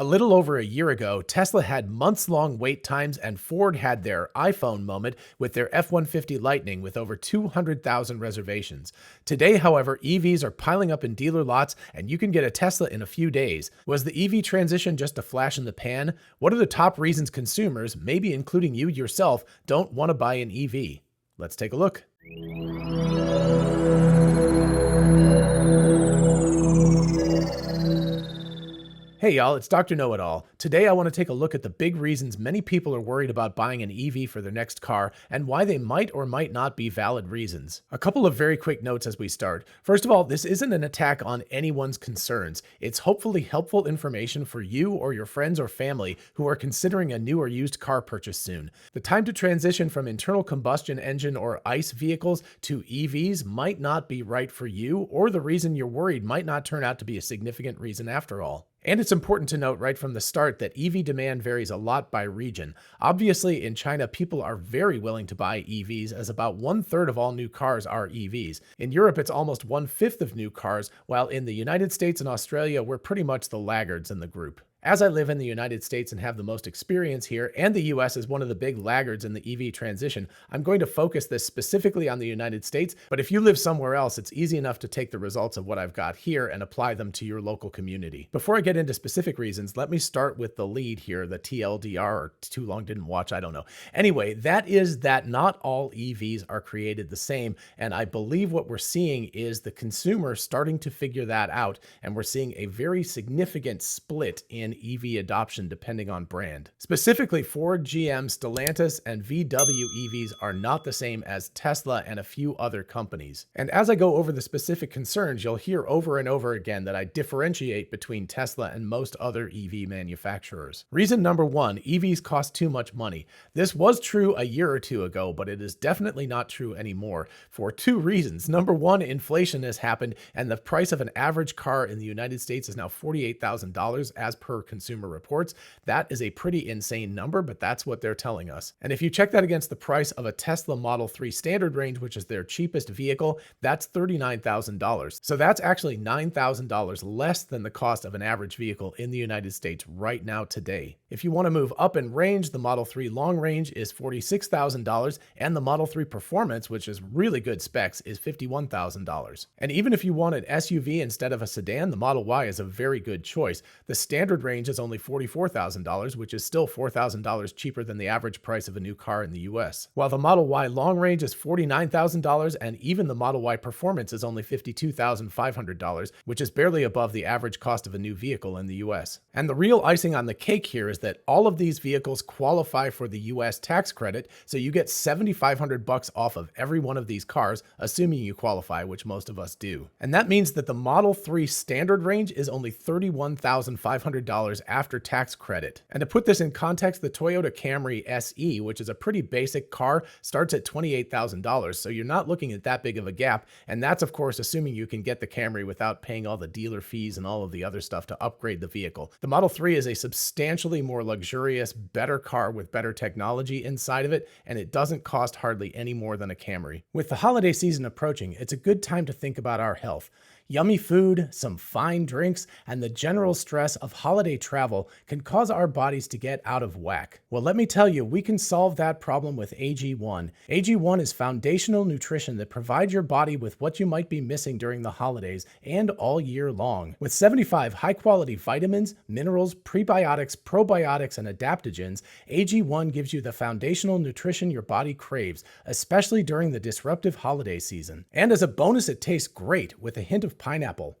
A little over a year ago, Tesla had months-long wait times and Ford had their iPhone moment with their F-150 Lightning with over 200,000 reservations. Today, however, EVs are piling up in dealer lots and you can get a Tesla in a few days. Was the EV transition just a flash in the pan? What are the top reasons consumers, maybe including you yourself, don't want to buy an EV? Let's take a look. Hey y'all, it's Dr. Know-It-All. Today I want to take a look at the big reasons many people are worried about buying an EV for their next car and why they might or might not be valid reasons. A couple of very quick notes as we start. First of all, this isn't an attack on anyone's concerns. It's hopefully helpful information for you or your friends or family who are considering a new or used car purchase soon. The time to transition from internal combustion engine or ICE vehicles to EVs might not be right for you, or the reason you're worried might not turn out to be a significant reason after all. And it's important to note right from the start that EV demand varies a lot by region. Obviously, in China, people are very willing to buy EVs, as about 1/3 of all new cars are EVs. In Europe, it's almost 1/5 of new cars, while in the United States and Australia, we're pretty much the laggards in the group. As I live in the United States and have the most experience here, and the US is one of the big laggards in the EV transition, I'm going to focus this specifically on the United States, but if you live somewhere else, it's easy enough to take the results of what I've got here and apply them to your local community. Before I get into specific reasons, let me start with the lead here, the TLDR, or too long didn't watch, I don't know. Anyway, that is that not all EVs are created the same, and I believe what we're seeing is the consumer starting to figure that out, and we're seeing a very significant split in EV adoption depending on brand. Specifically, Ford, GM, Stellantis, and VW EVs are not the same as Tesla and a few other companies. And as I go over the specific concerns, you'll hear over and over again that I differentiate between Tesla and most other EV manufacturers. Reason number one, EVs cost too much money. This was true a year or two ago, but it is definitely not true anymore for two reasons. Number one, inflation has happened and the price of an average car in the United States is now $48,000 as per Consumer Reports. That is a pretty insane number, but that's what they're telling us. And if you check that against the price of a Tesla Model 3 standard range, which is their cheapest vehicle, that's $39,000. So that's actually $9,000 less than the cost of an average vehicle in the United States right now today. If you want to move up in range, the Model 3 long range is $46,000 and the Model 3 Performance, which is really good specs, is $51,000. And even if you want an SUV instead of a sedan, the Model Y is a very good choice. The standard range is only $44,000, which is still $4,000 cheaper than the average price of a new car in the US. While the Model Y long range is $49,000 and even the Model Y Performance is only $52,500, which is barely above the average cost of a new vehicle in the US. And the real icing on the cake here is that all of these vehicles qualify for the US tax credit, so you get $7,500 off of every one of these cars, assuming you qualify, which most of us do. And that means that the Model 3 standard range is only $31,500 after tax credit. And to put this in context, the Toyota Camry SE, which is a pretty basic car, starts at $28,000. So you're not looking at that big of a gap. And that's of course assuming you can get the Camry without paying all the dealer fees and all of the other stuff to upgrade the vehicle. The Model 3 is a substantially more luxurious, better car with better technology inside of it, and it doesn't cost hardly any more than a Camry. With the holiday season approaching, it's a good time to think about our health. Yummy food, some fine drinks, and the general stress of holiday travel can cause our bodies to get out of whack. Well, let me tell you, we can solve that problem with AG1. AG1 is foundational nutrition that provides your body with what you might be missing during the holidays and all year long. With 75 high-quality vitamins, minerals, prebiotics, probiotics, and adaptogens, AG1 gives you the foundational nutrition your body craves, especially during the disruptive holiday season. And as a bonus, it tastes great with a hint of pineapple.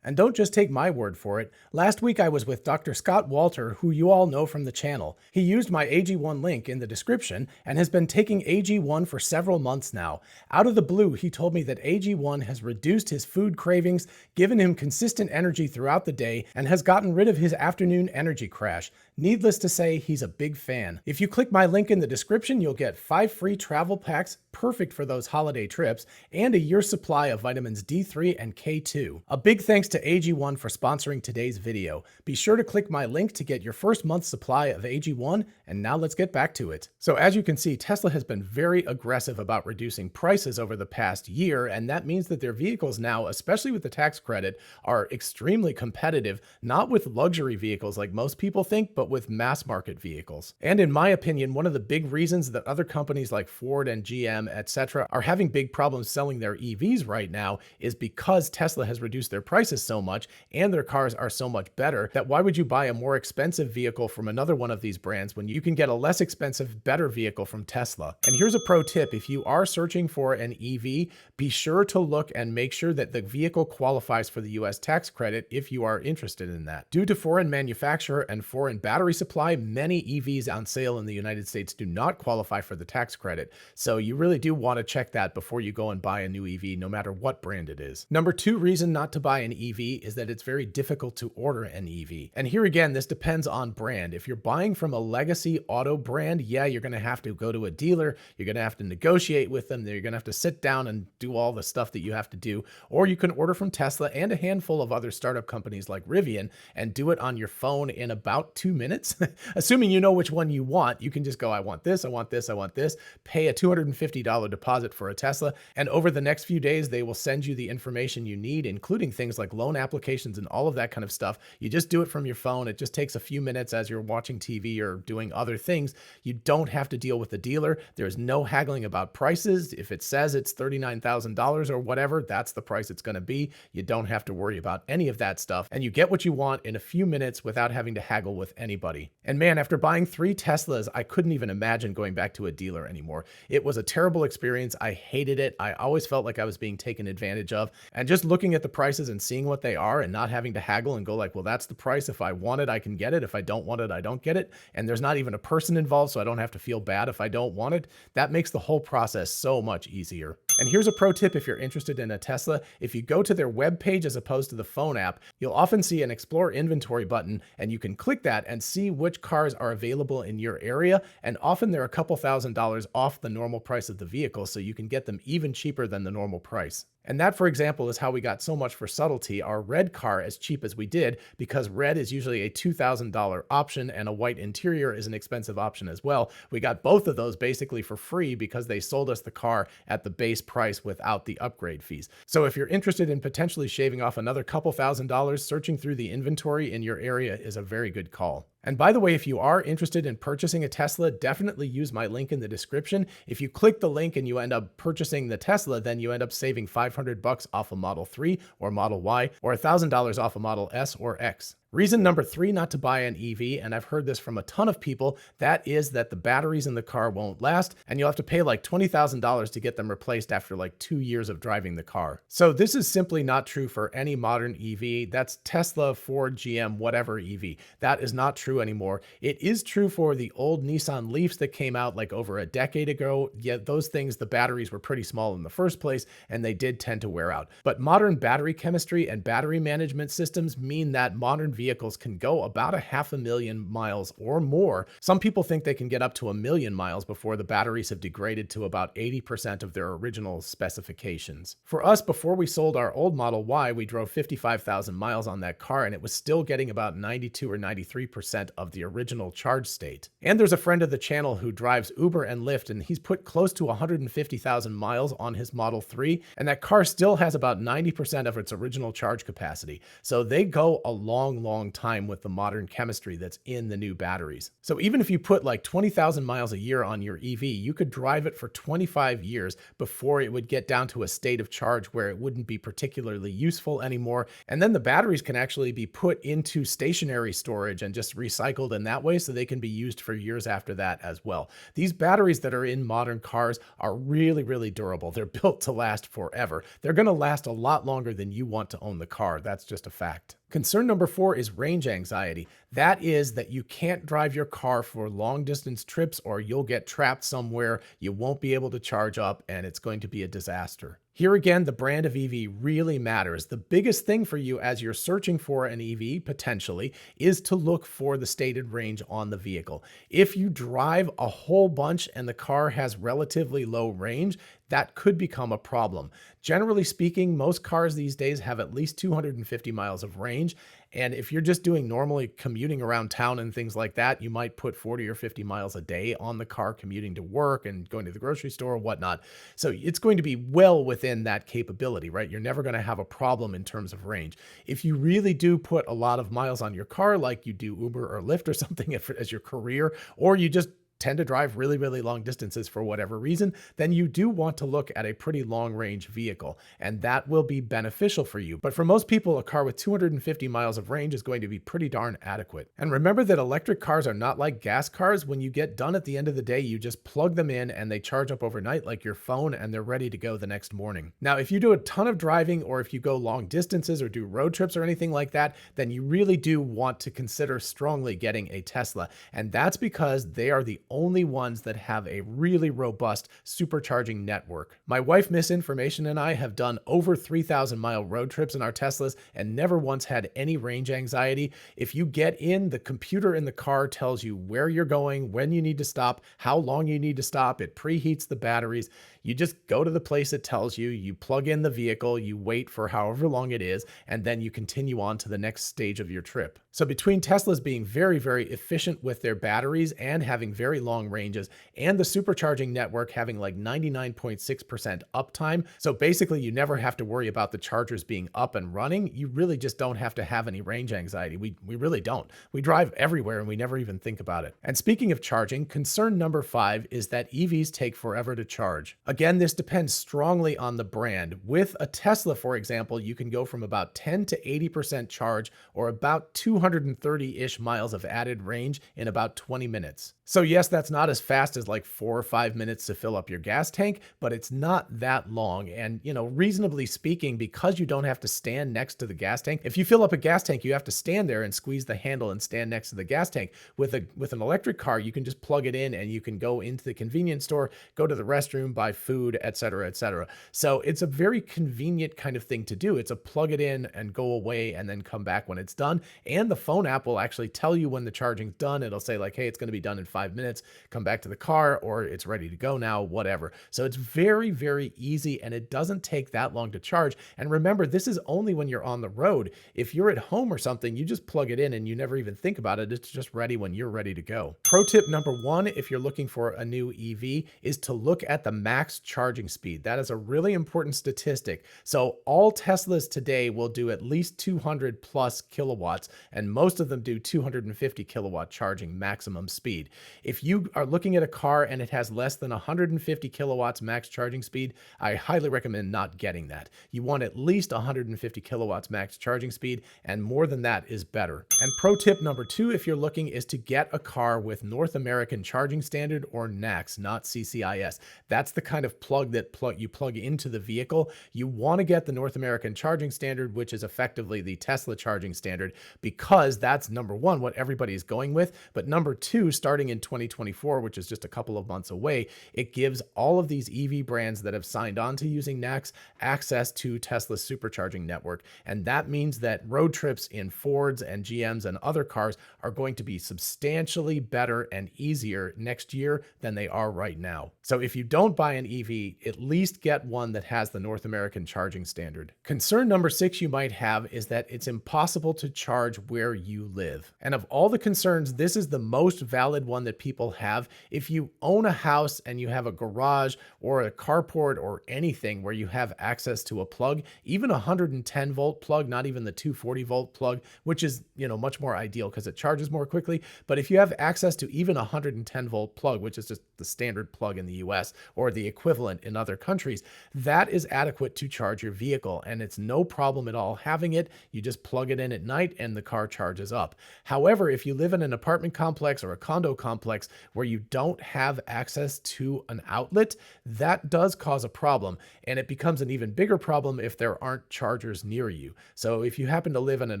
And don't just take my word for it. Last week I was with Dr. Scott Walter, who you all know from the channel. He used my AG1 link in the description and has been taking AG1 for several months now. Out of the blue, he told me that AG1 has reduced his food cravings, given him consistent energy throughout the day, and has gotten rid of his afternoon energy crash. Needless to say, he's a big fan. If you click my link in the description, you'll get 5 free travel packs, perfect for those holiday trips, and a year's supply of vitamins D3 and K2. A big thanks to AG1 for sponsoring today's video. Be sure to click my link to get your first month's supply of AG1, and now let's get back to it. So as you can see, Tesla has been very aggressive about reducing prices over the past year, and that means that their vehicles now, especially with the tax credit, are extremely competitive, not with luxury vehicles like most people think, but with mass market vehicles. And in my opinion, one of the big reasons that other companies like Ford and GM, etc., are having big problems selling their EVs right now is because Tesla has reduced their prices so much and their cars are so much better that why would you buy a more expensive vehicle from another one of these brands when you can get a less expensive, better vehicle from Tesla? And here's a pro tip. If you are searching for an EV, be sure to look and make sure that the vehicle qualifies for the US tax credit if you are interested in that. Due to foreign manufacturer and foreign battery supply, many EVs on sale in the United States do not qualify for the tax credit. So you really do want to check that before you go and buy a new EV, no matter what brand it is. Number two reason not to buy an EV is that it's very difficult to order an EV. And here again, this depends on brand. If you're buying from a legacy auto brand, yeah, you're going to have to go to a dealer. You're going to have to negotiate with them. You're going to have to sit down and do all the stuff that you have to do. Or you can order from Tesla and a handful of other startup companies like Rivian and do it on your phone in about 2 minutes. Assuming you know which one you want, you can just go, I want this, I want this, I want this, pay a $250 deposit for a Tesla. And over the next few days, they will send you the information you need, including things like loan applications and all of that kind of stuff. You just do it from your phone. It just takes a few minutes as you're watching TV or doing other things. You don't have to deal with the dealer. There's no haggling about prices. If it says it's $39,000 or whatever, that's the price it's going to be. You don't have to worry about any of that stuff. And you get what you want in a few minutes without having to haggle with anybody. And man, after buying 3 Teslas, I couldn't even imagine going back to a dealer anymore. It was a terrible experience. I hated it. I always felt like I was being taken advantage of. And just looking at the prices and seeing what they are and not having to haggle and go like, well, that's the price. If I want it, I can get it. If I don't want it, I don't get it. And there's not even a person involved, so I don't have to feel bad if I don't want it. That makes the whole process so much easier. And here's a pro tip if you're interested in a Tesla. If you go to their web page as opposed to the phone app, you'll often see an Explore Inventory button, and you can click that and see which cars are available in your area. And often they're a couple $1,000s off the normal price of the vehicle, so you can get them even cheaper than the normal price. And that, for example, is how we got so much for subtlety, our red car as cheap as we did, because red is usually a $2,000 option and a white interior is an expensive option as well. We got both of those basically for free because they sold us the car at the base price without the upgrade fees. So if you're interested in potentially shaving off another couple $1,000s, searching through the inventory in your area is a very good call. And by the way, if you are interested in purchasing a Tesla, definitely use my link in the description. If you click the link and you end up purchasing the Tesla, then you end up saving $500 off a Model 3 or Model Y, or $1,000 off a Model S or X. Reason number 3 not to buy an EV, and I've heard this from a ton of people, that is that the batteries in the car won't last, and you'll have to pay like $20,000 to get them replaced after like 2 years of driving the car. So this is simply not true for any modern EV. That's Tesla, Ford, GM, whatever EV. That is not true anymore. It is true for the old Nissan Leafs that came out like over a decade ago. Yet those things, the batteries were pretty small in the first place, and they did tend to wear out. But modern battery chemistry and battery management systems mean that modern vehicles can go about 500,000 miles or more. Some people think they can get up to 1,000,000 miles before the batteries have degraded to about 80% of their original specifications. For us, before we sold our old Model Y, we drove 55,000 miles on that car, and it was still getting about 92 or 93% of the original charge state. And there's a friend of the channel who drives Uber and Lyft, and he's put close to 150,000 miles on his Model 3, and that car still has about 90% of its original charge capacity. So they go a long time with the modern chemistry that's in the new batteries. So even if you put like 20,000 miles a year on your EV, you could drive it for 25 years before it would get down to a state of charge where it wouldn't be particularly useful anymore. And then the batteries can actually be put into stationary storage and just recycled in that way, so they can be used for years after that as well. These batteries that are in modern cars are really durable. They're built to last forever. They're going to last a lot longer than you want to own the car. That's just a fact. Concern number 4 is range anxiety. That is that you can't drive your car for long distance trips, or you'll get trapped somewhere, you won't be able to charge up, and it's going to be a disaster. Here again, the brand of EV really matters. The biggest thing for you as you're searching for an EV potentially is to look for the stated range on the vehicle. If you drive a whole bunch and the car has relatively low range, that could become a problem. Generally speaking, most cars these days have at least 250 miles of range. And if you're just doing normally commuting around town and things like that, you might put 40 or 50 miles a day on the car commuting to work and going to the grocery store or whatnot. So it's going to be well within that capability, right? You're never going to have a problem in terms of range. If you really do put a lot of miles on your car, like you do Uber or Lyft or something as your career, or you just tend to drive really, really long distances for whatever reason, then you do want to look at a pretty long range vehicle, and that will be beneficial for you. But for most people, a car with 250 miles of range is going to be pretty darn adequate. And remember that electric cars are not like gas cars. When you get done at the end of the day, you just plug them in and they charge up overnight like your phone, and they're ready to go the next morning. Now, if you do a ton of driving, or if you go long distances or do road trips or anything like that, then you really do want to consider strongly getting a Tesla. And that's because they are the only ones that have a really robust supercharging network. My wife Misinformation and I have done over 3,000-mile road trips in our Teslas and never once had any range anxiety. If you get in, the computer in the car tells you where you're going, when you need to stop, how long you need to stop. It preheats the batteries. You just go to the place it tells you, you plug in the vehicle, you wait for however long it is, and then you continue on to the next stage of your trip. So between Teslas being very, very efficient with their batteries and having very long ranges, and the supercharging network having like 99.6% uptime, so basically you never have to worry about the chargers being up and running, you really just don't have to have any range anxiety. We really don't. We drive everywhere and we never even think about it. And speaking of charging, concern number 5 is that EVs take forever to charge. Again, this depends strongly on the brand. With a Tesla, for example, you can go from about 10 to 80% charge, or about 230-ish miles of added range in about 20 minutes. So yes, that's not as fast as like 4 or 5 minutes to fill up your gas tank, but it's not that long. And, reasonably speaking, because you don't have to stand next to the gas tank, if you fill up a gas tank, you have to stand there and squeeze the handle and stand next to the gas tank. With an electric car, you can just plug it in and you can go into the convenience store, go to the restroom, buy food, etc., etc. So it's a very convenient kind of thing to do. It's a plug it in and go away and then come back when it's done. And the phone app will actually tell you when the charging's done. It'll say like, hey, it's going to be done in 5 minutes, come back to the car, or it's ready to go now, whatever. So it's very, very easy, and it doesn't take that long to charge. And remember, this is only when you're on the road. If you're at home or something, you just plug it in and you never even think about it. It's just ready when you're ready to go. Pro tip number 1, if you're looking for a new EV, is to look at the max charging speed. That is a really important statistic. So all Teslas today will do at least 200 plus kilowatts, and most of them do 250 kilowatt charging maximum speed. If you are looking at a car and it has less than 150 kilowatts max charging speed, I highly recommend not getting that. You want at least 150 kilowatts max charging speed, and more than that is better. And pro tip number 2, if you're looking, is to get a car with North American Charging Standard, or NACS, not CCIS. That's the kind of plug that you plug into the vehicle. You want to get the North American Charging Standard, which is effectively the Tesla charging standard, because that's number 1, what everybody is going with. But number 2, starting in 2024, which is just a couple of months away, it gives all of these EV brands that have signed on to using NACS access to Tesla's supercharging network. And that means that road trips in Fords and GMs and other cars are going to be substantially better and easier next year than they are right now. So if you don't buy an EV, at least get one that has the North American charging standard. Concern number 6 you might have is that it's impossible to charge where you live. And of all the concerns, this is the most valid one that people have. If you own a house and you have a garage or a carport or anything where you have access to a plug, even a 110 volt plug, not even the 240 volt plug, which is, much more ideal because it charges more quickly. But if you have access to even a 110 volt plug, which is just the standard plug in the US or the equivalent in other countries, that is adequate to charge your vehicle. And it's no problem at all having it. You just plug it in at night and the car charges up. However, if you live in an apartment complex or a condo complex where you don't have access to an outlet, that does cause a problem. And it becomes an even bigger problem if there aren't chargers near you. So if you happen to live in an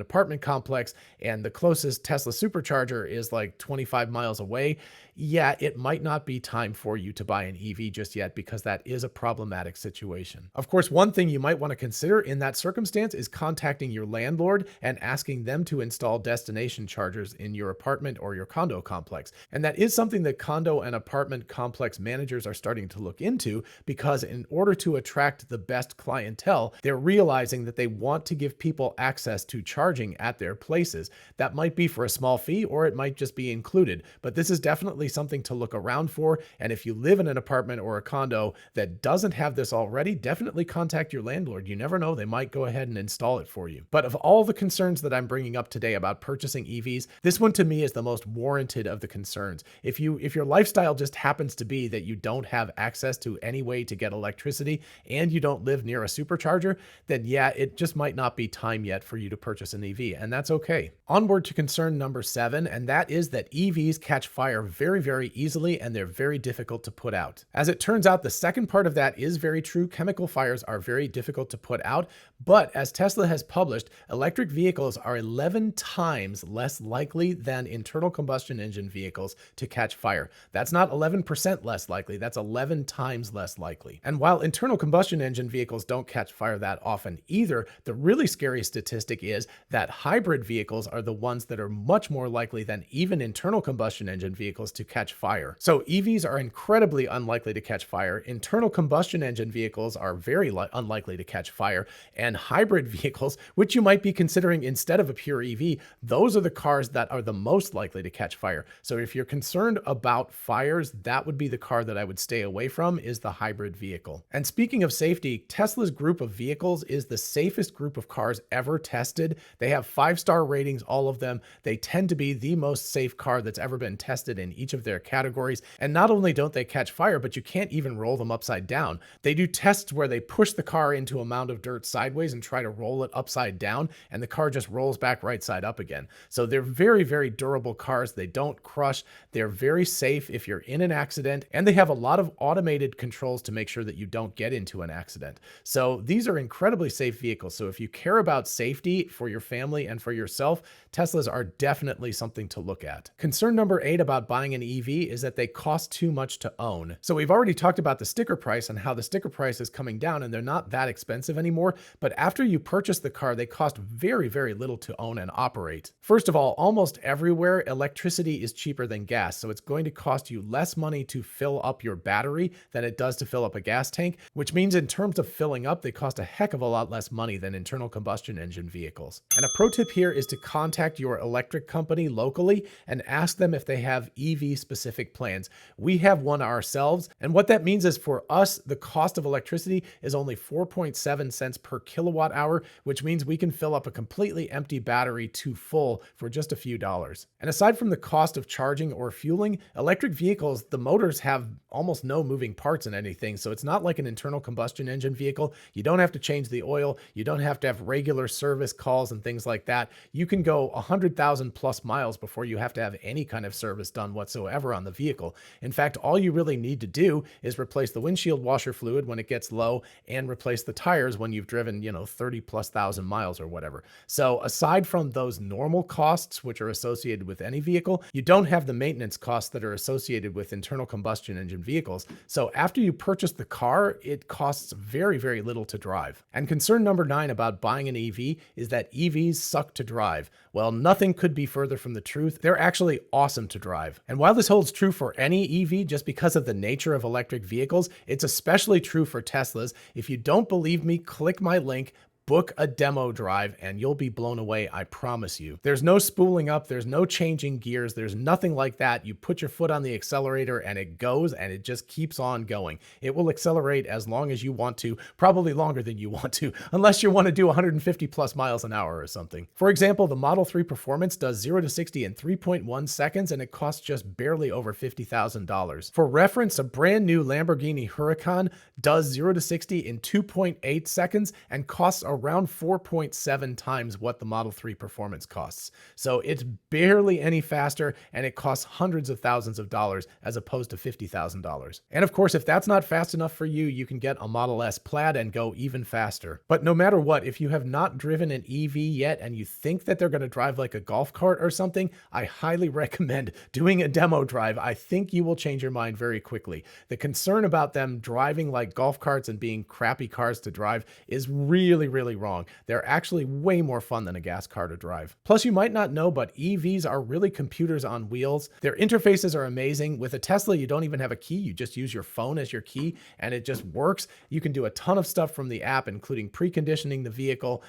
apartment complex and the closest Tesla supercharger is like 25 miles away, yeah, it might not be time for you to buy an EV just yet because that is a problematic situation. Of course, one thing you might want to consider in that circumstance is contacting your landlord and asking them to install destination chargers in your apartment or your condo complex. And that is something that condo and apartment complex managers are starting to look into because in order to attract the best clientele, they're realizing that they want to give people access to charging at their places. That might be for a small fee or it might just be included, but this is definitely something to look around for. And if you live in an apartment or a condo that doesn't have this already, definitely contact your landlord. You never know, they might go ahead and install it for you. But of all the concerns that I'm bringing up today about purchasing EVs, this one to me is the most warranted of the concerns. If your lifestyle just happens to be that you don't have access to any way to get electricity and you don't live near a supercharger, then yeah, it just might not be time yet for you to purchase an EV, and that's okay. Onward to concern number 7, and that is that EVs catch fire very, very easily and they're very difficult to put out. As it turns out, the second part of that is very true. Chemical fires are very difficult to put out, but as Tesla has published, electric vehicles are 11 times less likely than internal combustion engine vehicles to catch fire. That's not 11% less likely, that's 11 times less likely. And while internal combustion engine vehicles don't catch fire that often either, the really scary statistic is that hybrid vehicles are the ones that are much more likely than even internal combustion engine vehicles to catch fire. So EVs are incredibly unlikely to catch fire. Internal combustion engine vehicles are very unlikely to catch fire. And hybrid vehicles, which you might be considering instead of a pure EV, those are the cars that are the most likely to catch fire. So if you're concerned about fires, that would be the car that I would stay away from, is the hybrid vehicle. And speaking of safety, Tesla's group of vehicles is the safest group of cars ever tested. They have 5-star ratings, all of them. They tend to be the most safe car that's ever been tested in each of their categories. And not only don't they catch fire, but you can't even roll them upside down. They do tests where they push the car into a mound of dirt sideways and try to roll it upside down, and the car just rolls back right side up again. So they're very, very durable cars. They don't crush. They're very safe if you're in an accident, and they have a lot of automated controls to make sure that you don't get into an accident. So these are incredibly safe vehicles. So if you care about safety for your family and for yourself, Teslas are definitely something to look at. Concern number 8 about buying an EV is that they cost too much to own. So we've already talked about the sticker price and how the sticker price is coming down and they're not that expensive anymore, but after you purchase the car, they cost very, very little to own and operate. First of all, almost everywhere, electricity is cheaper than gas, so it's going to cost you less money to fill up your battery than it does to fill up a gas tank, which means in terms of filling up, they cost a heck of a lot less money than internal combustion engine vehicles. And a pro tip here is to contact your electric company locally and ask them if they have EV specific plans. We have one ourselves, and what that means is for us, the cost of electricity is only 4.7 cents per kilowatt hour, which means we can fill up a completely empty battery to full for just a few dollars. And aside from the cost of charging or fueling, electric vehicles, the motors have almost no moving parts in anything, so it's not like an internal combustion engine vehicle. You don't have to change the oil, you don't have to have regular service calls and things like that. You can go 100,000 plus miles before you have to have any kind of service done whatsoever on the vehicle. In fact, all you really need to do is replace the windshield washer fluid when it gets low and replace the tires when you've driven, 30 plus thousand miles or whatever. So aside from those normal costs, which are associated with any vehicle, you don't have the maintenance costs that are associated with internal combustion engine vehicles. So after you purchase the car, it costs very, very little to drive. And concern number 9 about buying an EV is that EVs suck to drive. Well, nothing could be further from the truth. They're actually awesome to drive. And while this holds true for any EV, just because of the nature of electric vehicles, it's especially true for Teslas. If you don't believe me, click my link, book a demo drive, and you'll be blown away, I promise you. There's no spooling up, there's no changing gears, there's nothing like that. You put your foot on the accelerator and it goes and it just keeps on going. It will accelerate as long as you want to, probably longer than you want to, unless you want to do 150 plus miles an hour or something. For example, the Model 3 Performance does 0 to 60 in 3.1 seconds and it costs just barely over $50,000. For reference, a brand new Lamborghini Huracan does 0 to 60 in 2.8 seconds and costs around 4.7 times what the Model 3 Performance costs. So it's barely any faster, and it costs hundreds of thousands of dollars as opposed to $50,000. And of course, if that's not fast enough for you, you can get a Model S Plaid and go even faster. But no matter what, if you have not driven an EV yet and you think that they're going to drive like a golf cart or something, I highly recommend doing a demo drive. I think you will change your mind very quickly. The concern about them driving like golf carts and being crappy cars to drive is really, really wrong. They're actually way more fun than a gas car to drive. Plus, you might not know, but EVs are really computers on wheels. Their interfaces are amazing. With a Tesla, you don't even have a key. You just use your phone as your key, and it just works. You can do a ton of stuff from the app, including preconditioning the vehicle,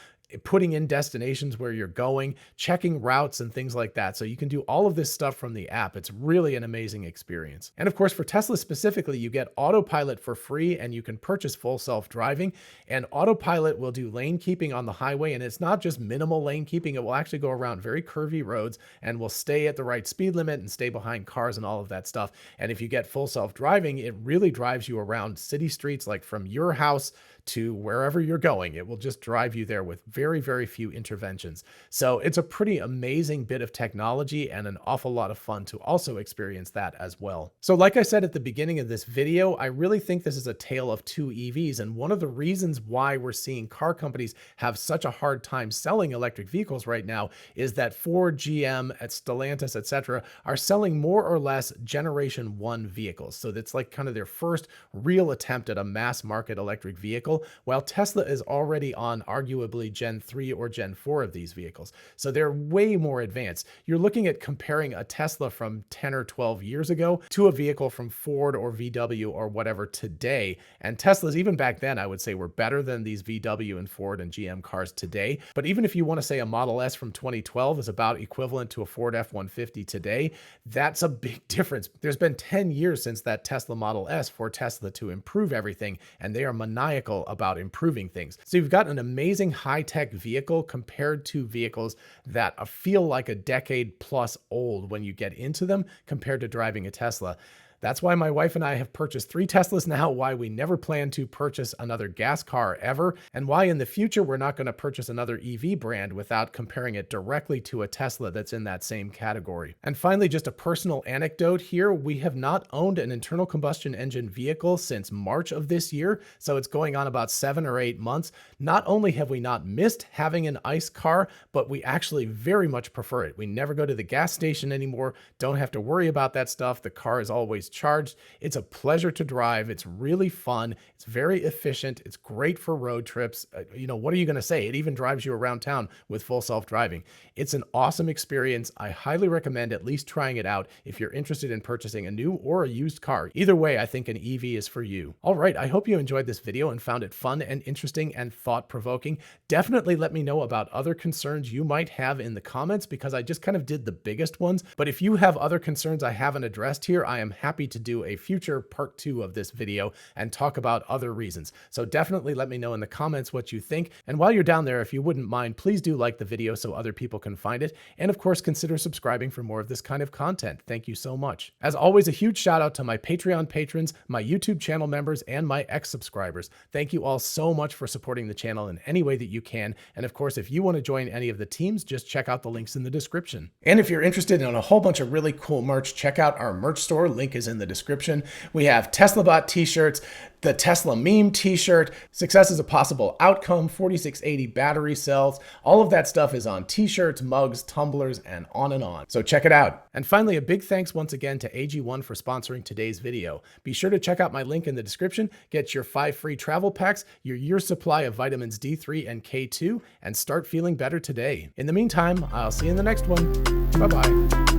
putting in destinations where you're going, checking routes and things like that. So you can do all of this stuff from the app. It's really an amazing experience. And of course, for Tesla specifically, you get autopilot for free and you can purchase full self-driving. And autopilot will do lane keeping on the highway. And it's not just minimal lane keeping. It will actually go around very curvy roads and will stay at the right speed limit and stay behind cars and all of that stuff. And if you get full self-driving, it really drives you around city streets, like from your house to wherever you're going. It will just drive you there with very, very few interventions. So it's a pretty amazing bit of technology and an awful lot of fun to also experience that as well. So like I said at the beginning of this video, I really think this is a tale of two EVs. And one of the reasons why we're seeing car companies have such a hard time selling electric vehicles right now is that Ford, GM, Stellantis, etc. are selling more or less Generation 1 vehicles. So that's like kind of their first real attempt at a mass market electric vehicle, while Tesla is already on arguably Gen 3 or Gen 4 of these vehicles. So they're way more advanced. You're looking at comparing a Tesla from 10 or 12 years ago to a vehicle from Ford or VW or whatever today. And Teslas, even back then, I would say were better than these VW and Ford and GM cars today. But even if you want to say a Model S from 2012 is about equivalent to a Ford F-150 today, that's a big difference. There's been 10 years since that Tesla Model S for Tesla to improve everything, and they are maniacal about improving things. So you've got an amazing high-tech vehicle compared to vehicles that feel like a decade plus old when you get into them compared to driving a Tesla. That's why my wife and I have purchased 3 Teslas now, why we never plan to purchase another gas car ever, and why in the future we're not going to purchase another EV brand without comparing it directly to a Tesla that's in that same category. And finally, just a personal anecdote here. We have not owned an internal combustion engine vehicle since March of this year, so it's going on about 7 or 8 months. Not only have we not missed having an ICE car, but we actually very much prefer it. We never go to the gas station anymore, don't have to worry about that stuff. The car is always charged. It's a pleasure to drive. It's really fun. It's very efficient. It's great for road trips. What are you going to say? It even drives you around town with full self-driving. It's an awesome experience. I highly recommend at least trying it out if you're interested in purchasing a new or a used car. Either way, I think an EV is for you. All right, I hope you enjoyed this video and found it fun and interesting and thought-provoking. Definitely let me know about other concerns you might have in the comments, because I just kind of did the biggest ones. But if you have other concerns I haven't addressed here, I am happy to do a future part 2 of this video and talk about other reasons. So definitely let me know in the comments what you think. And while you're down there, if you wouldn't mind, please do like the video so other people can find it. And of course, consider subscribing for more of this kind of content. Thank you so much. As always, a huge shout out to my Patreon patrons, my YouTube channel members, and my ex-subscribers. Thank you all so much for supporting the channel in any way that you can. And of course, if you want to join any of the teams, just check out the links in the description. And if you're interested in a whole bunch of really cool merch, check out our merch store. Link is in the description. We have TeslaBot t-shirts, the Tesla meme t-shirt, success is a possible outcome, 4680 battery cells. All of that stuff is on t-shirts, mugs, tumblers, and on. So check it out. And finally, a big thanks once again to AG1 for sponsoring today's video. Be sure to check out my link in the description, get your 5 free travel packs, your year's supply of vitamins D3 and K2, and start feeling better today. In the meantime, I'll see you in the next one. Bye-bye.